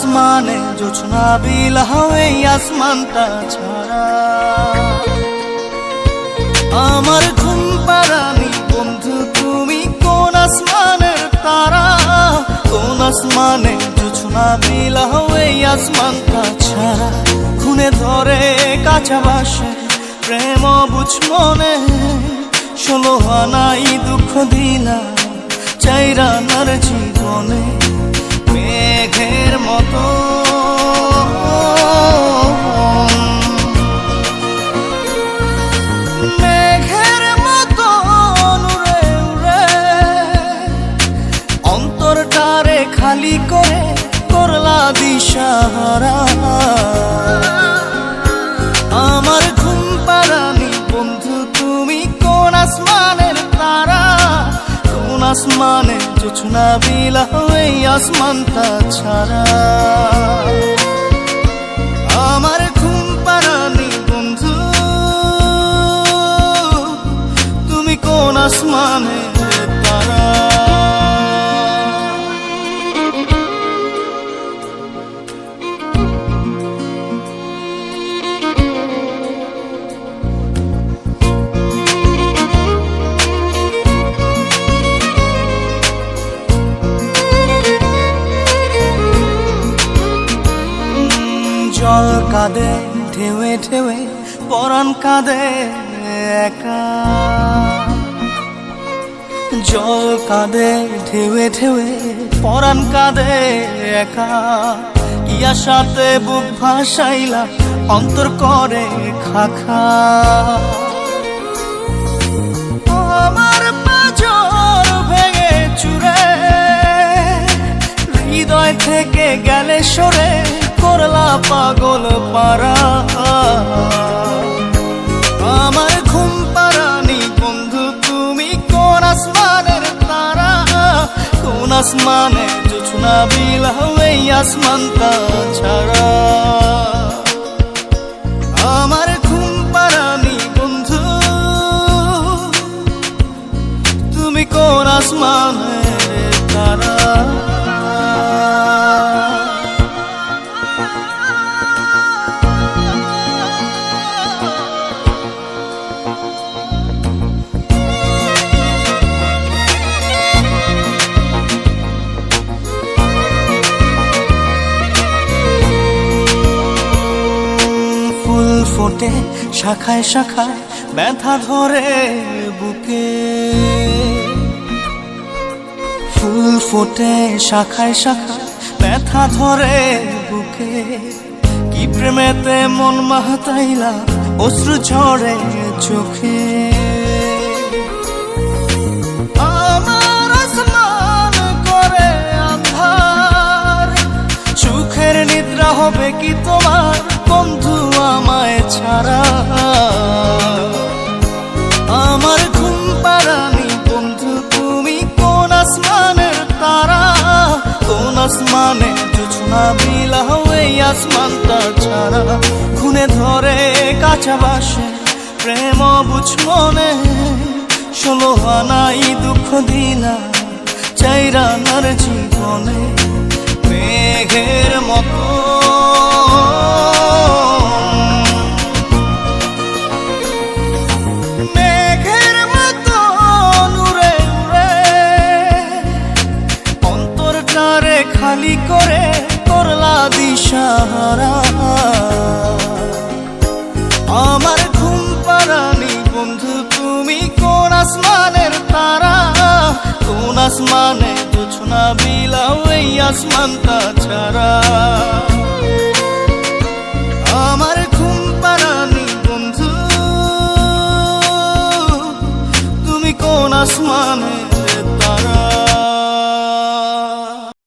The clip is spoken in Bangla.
আসমানে জোছনা বিলাও এই আসমানটা ছাড়া। আমার ঘুম পাড়ানি বন্ধু তুমি কোন আসমানের তারা, কোন আসমানে জোছনা বিলাও এই আসমানটা ছাড়া। খুনে ধরে কাঁচা বাসে প্রেম বুঝ মনে, 16 আনাই দুঃখ দিলা চাইরানার জীবনে। মেঘের মতো মেঘের মতো উড়ে উড়ে অন্তরটারে খালি করে করলা দিশাহারা। আমার ঘুম পাড়ানি বন্ধু তুমি কোন আসমানের তারা, কোন আসমানে জোছনা বিলাও এই আসমানটা ছাড়া। আমার ঘুম পাড়ানি বন্ধু তুমি কোন আসমানের তারা। জল কাঁদে ঢেউে ঢেউে পরাণ কাঁদে একা, জল কাঁদে ঢেউে ঢেউে পরাণ কাঁদে একা। কি আশাতে বুক ভাসাইলা অন্তর করে খাখা। আমার পাঁজর ভেঙে চুরে হৃদয় থেকে গেলে সরে করলা পাগল পারা। আমার ঘুম পাড়ানি বন্ধু তুমি কোন আসমানের তারা, কোন আসমানে জোছনা বিলাও এই আসমানটা ছাড়া। আমার ঘুম পাড়ানি বন্ধু তুমি কোন আসমানের তারা। ফোটে শাখায় শাখায় ব্যথা ধরে বুকে, ফুল ফোটে শাখায় শাখায় ব্যথা ধরে বুকে। কি প্রেমেতে মন মাতাইলা অশ্রু ঝরে চোখে। আমার আসমান করে আন্ধার, সুখের নিদ্রা হবে কি তোমার বন্ধু আমায় ছাড়া। আমার ঘুম পাড়ানি বন্ধু তুমি কোন আসমানের তারা, কোন আসমানে জোছনা বিলাও এই আসমানটা ছাড়া। খুনে ধরে কাঁচা বাসে প্রেম বুঝ মনে, 16 আনাই দুঃখ দিলা চাইরানার জীবনে। মেঘের মতো খালি করে করলা দিশাহারা। আমার ঘুম পাড়ানি বন্ধু তুমি কোন আসমানের তারা, কোন আসমানে জোছনা বিলাও এই আসমানটা ছাড়া। আমার ঘুম পাড়ানি বন্ধু তুমি কোন আসমানে